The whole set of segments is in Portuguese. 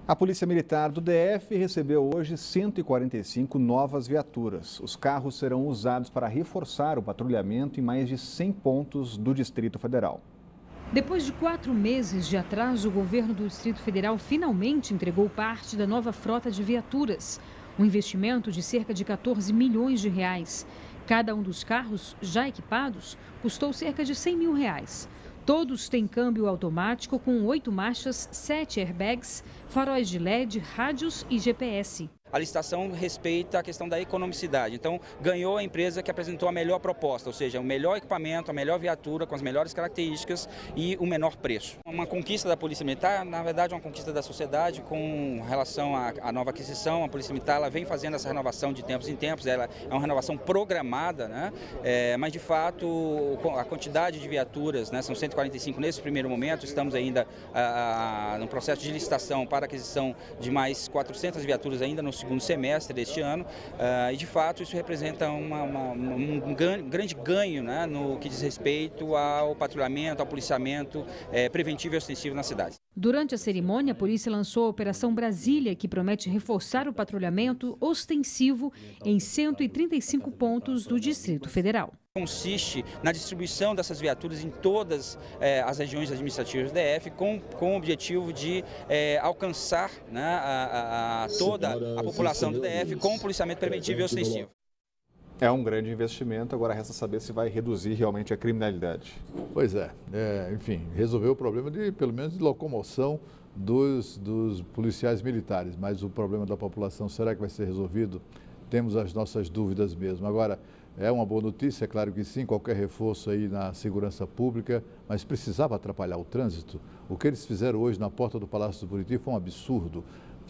A Polícia Militar do DF recebeu hoje 145 novas viaturas. Os carros serão usados para reforçar o patrulhamento em mais de 100 pontos do Distrito Federal. Depois de 4 meses de atraso, o governo do Distrito Federal finalmente entregou parte da nova frota de viaturas. Um investimento de cerca de 14 milhões de reais. Cada um dos carros, já equipados, custou cerca de 100 mil reais. Todos têm câmbio automático com 8 marchas, 7 airbags, faróis de LED, rádios e GPS. A licitação respeita a questão da economicidade, então ganhou a empresa que apresentou a melhor proposta, ou seja, o melhor equipamento, a melhor viatura, com as melhores características e o menor preço. Uma conquista da Polícia Militar, na verdade, uma conquista da sociedade com relação à nova aquisição. A Polícia Militar ela vem fazendo essa renovação de tempos em tempos, ela é uma renovação programada, né? Mas de fato a quantidade de viaturas, né, são 145 nesse primeiro momento, estamos ainda no processo de licitação para a aquisição de mais 400 viaturas ainda no segundo semestre deste ano, e de fato isso representa um grande ganho, né, no que diz respeito ao patrulhamento, ao policiamento preventivo e ostensivo na cidade. Durante a cerimônia, a polícia lançou a Operação Brasília, que promete reforçar o patrulhamento ostensivo em 135 pontos do Distrito Federal. Consiste na distribuição dessas viaturas em todas as regiões administrativas do DF, com o objetivo de alcançar, né, toda a população do DF com o policiamento preventivo e ostensivo. É um grande investimento, agora resta saber se vai reduzir realmente a criminalidade. Pois é, enfim, resolveu o problema pelo menos de locomoção dos policiais militares, mas o problema da população, será que vai ser resolvido? Temos as nossas dúvidas mesmo. Agora, é uma boa notícia, é claro que sim, qualquer reforço aí na segurança pública, mas precisava atrapalhar o trânsito. O que eles fizeram hoje na porta do Palácio do Buriti foi um absurdo.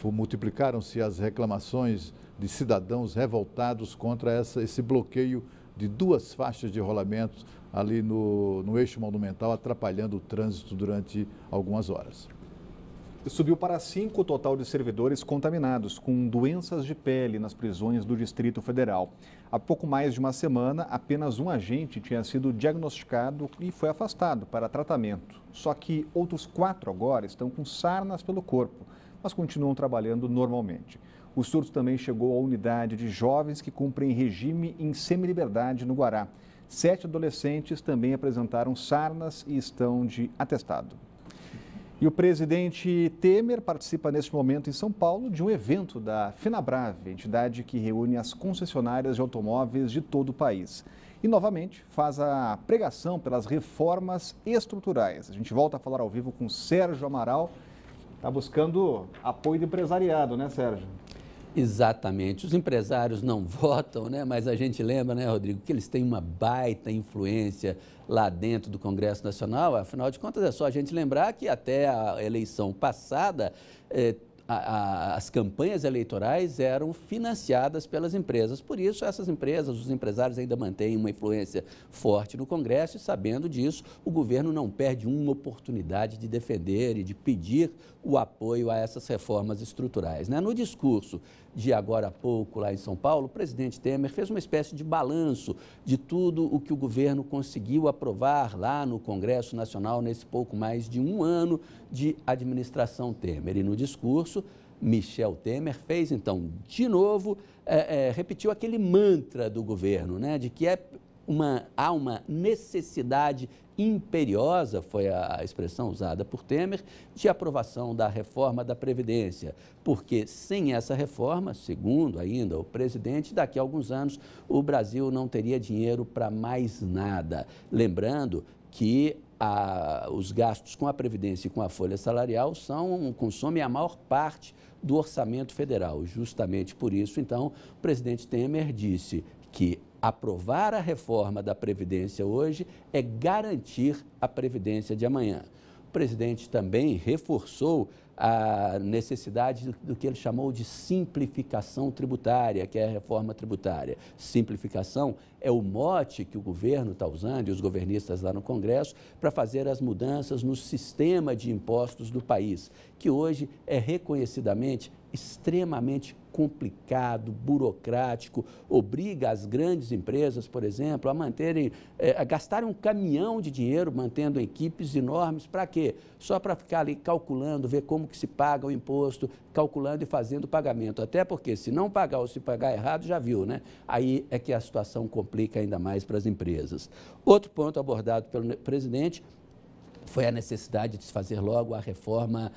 Multiplicaram-se as reclamações de cidadãos revoltados contra esse bloqueio de 2 faixas de rolamento ali no eixo monumental, atrapalhando o trânsito durante algumas horas. Subiu para 5 o total de servidores contaminados com doenças de pele nas prisões do Distrito Federal. Há pouco mais de uma semana, apenas um agente tinha sido diagnosticado e foi afastado para tratamento. Só que outros 4 agora estão com sarnas pelo corpo, mas continuam trabalhando normalmente. O surto também chegou à unidade de jovens que cumprem regime em semiliberdade no Guará. 7 adolescentes também apresentaram sarnas e estão de atestado. E o presidente Temer participa neste momento em São Paulo de um evento da FenaBrave, entidade que reúne as concessionárias de automóveis de todo o país. E, novamente, faz a pregação pelas reformas estruturais. A gente volta a falar ao vivo com Sérgio Amaral. Está buscando apoio do empresariado, né, Sérgio? Exatamente. Os empresários não votam, né? Mas a gente lembra, né, Rodrigo, que eles têm uma baita influência lá dentro do Congresso Nacional. Afinal de contas, é só a gente lembrar que até a eleição passada, as campanhas eleitorais eram financiadas pelas empresas. Por isso, essas empresas, os empresários ainda mantêm uma influência forte no Congresso e, sabendo disso, o governo não perde uma oportunidade de defender e de pedir o apoio a essas reformas estruturais, né? No discurso de agora há pouco, lá em São Paulo, o presidente Temer fez uma espécie de balanço de tudo o que o governo conseguiu aprovar lá no Congresso Nacional nesse pouco mais de um ano de administração Temer. E no discurso, Michel Temer fez, então, de novo, repetiu aquele mantra do governo, né, de que há uma necessidade imperiosa, foi a expressão usada por Temer, de aprovação da reforma da Previdência, porque sem essa reforma, segundo ainda o presidente, daqui a alguns anos o Brasil não teria dinheiro para mais nada. Lembrando que os gastos com a Previdência e com a folha salarial consomem a maior parte do orçamento federal. Justamente por isso, então, o presidente Temer disse que aprovar a reforma da Previdência hoje é garantir a Previdência de amanhã. O presidente também reforçou a necessidade do que ele chamou de simplificação tributária, que é a reforma tributária. Simplificação é o mote que o governo está usando e os governistas lá no Congresso para fazer as mudanças no sistema de impostos do país, que hoje é reconhecidamente extremamente complicado, burocrático, obriga as grandes empresas, por exemplo, a gastarem um caminhão de dinheiro mantendo equipes enormes. Para quê? Só para ficar ali calculando, ver como que se paga o imposto, calculando e fazendo o pagamento. Até porque se não pagar ou se pagar errado, já viu, né? Aí é que a situação complica ainda mais para as empresas. Outro ponto abordado pelo presidente foi a necessidade de se fazer logo a reforma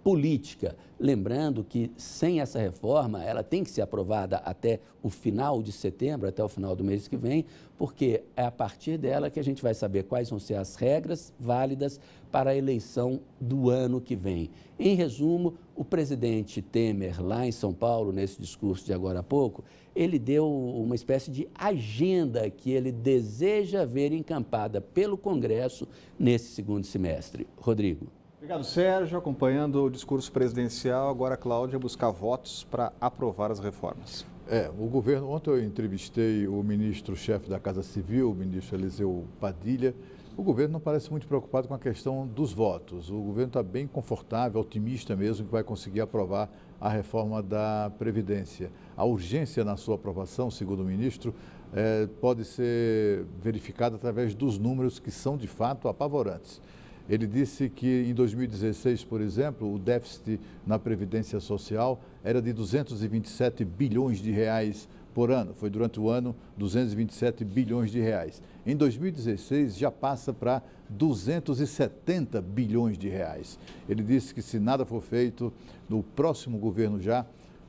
política, lembrando que sem essa reforma, ela tem que ser aprovada até o final de setembro, até o final do mês que vem, porque é a partir dela que a gente vai saber quais vão ser as regras válidas para a eleição do ano que vem. Em resumo, o presidente Temer, lá em São Paulo, nesse discurso de agora há pouco, ele deu uma espécie de agenda que ele deseja ver encampada pelo Congresso nesse segundo semestre. Rodrigo. Obrigado, Sérgio. Acompanhando o discurso presidencial, agora a Cláudia buscar votos para aprovar as reformas. O governo, ontem eu entrevistei o ministro-chefe da Casa Civil, o ministro Eliseu Padilha. O governo não parece muito preocupado com a questão dos votos. O governo está bem confortável, otimista mesmo, que vai conseguir aprovar a reforma da Previdência. A urgência na sua aprovação, segundo o ministro, pode ser verificada através dos números que são de fato apavorantes. Ele disse que em 2016, por exemplo, o déficit na Previdência Social era de 227 bilhões de reais por ano. Foi durante o ano 227 bilhões de reais. Em 2016 já passa para 270 bilhões de reais. Ele disse que se nada for feito, no próximo governo já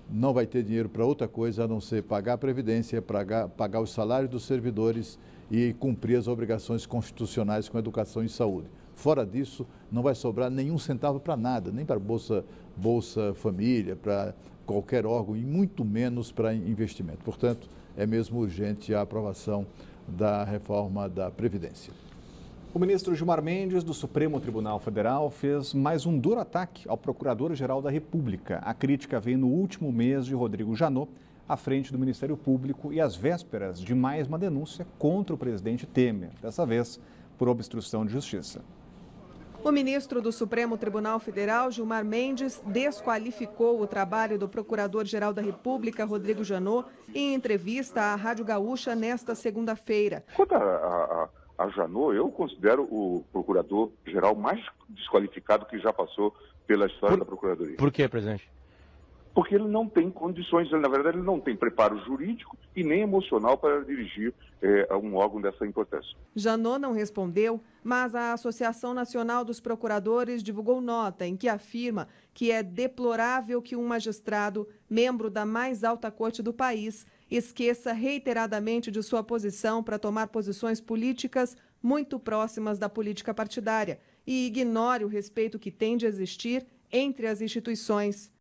não vai ter dinheiro para outra coisa a não ser pagar a Previdência, pagar os salários dos servidores e cumprir as obrigações constitucionais com educação e saúde. Fora disso, não vai sobrar nenhum centavo para nada, nem para Bolsa Família, para qualquer órgão e muito menos para investimento. Portanto, é mesmo urgente a aprovação da reforma da Previdência. O ministro Gilmar Mendes, do Supremo Tribunal Federal, fez mais um duro ataque ao Procurador-Geral da República. A crítica veio no último mês de Rodrigo Janot, à frente do Ministério Público e às vésperas de mais uma denúncia contra o presidente Temer, dessa vez por obstrução de justiça. O ministro do Supremo Tribunal Federal, Gilmar Mendes, desqualificou o trabalho do Procurador-Geral da República, Rodrigo Janot, em entrevista à Rádio Gaúcha nesta segunda-feira. Quanto a Janot, eu considero o procurador-geral mais desqualificado que já passou pela história da Procuradoria. Por quê, presidente? Porque ele não tem condições, na verdade ele não tem preparo jurídico e nem emocional para dirigir um órgão dessa importância. Janot não respondeu, mas a Associação Nacional dos Procuradores divulgou nota em que afirma que é deplorável que um magistrado, membro da mais alta corte do país, esqueça reiteradamente de sua posição para tomar posições políticas muito próximas da política partidária e ignore o respeito que tem de existir entre as instituições.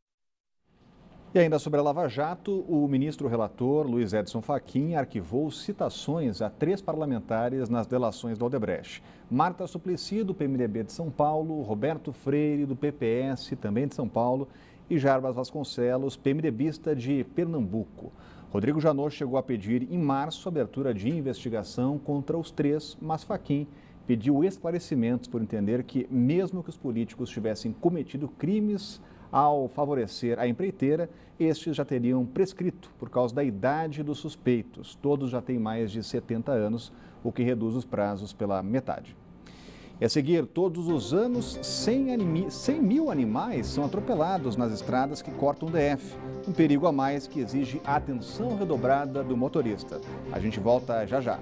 E ainda sobre a Lava Jato, o ministro relator, Luiz Edson Fachin, arquivou citações a 3 parlamentares nas delações do Odebrecht. Marta Suplicy, do PMDB de São Paulo, Roberto Freire, do PPS, também de São Paulo, e Jarbas Vasconcelos, PMDBista de Pernambuco. Rodrigo Janot chegou a pedir em março a abertura de investigação contra os 3, mas Fachin pediu esclarecimentos por entender que, mesmo que os políticos tivessem cometido crimes ao favorecer a empreiteira, estes já teriam prescrito por causa da idade dos suspeitos. Todos já têm mais de 70 anos, o que reduz os prazos pela metade. E a seguir, todos os anos, 100 mil animais são atropelados nas estradas que cortam o DF. Um perigo a mais que exige a atenção redobrada do motorista. A gente volta já já.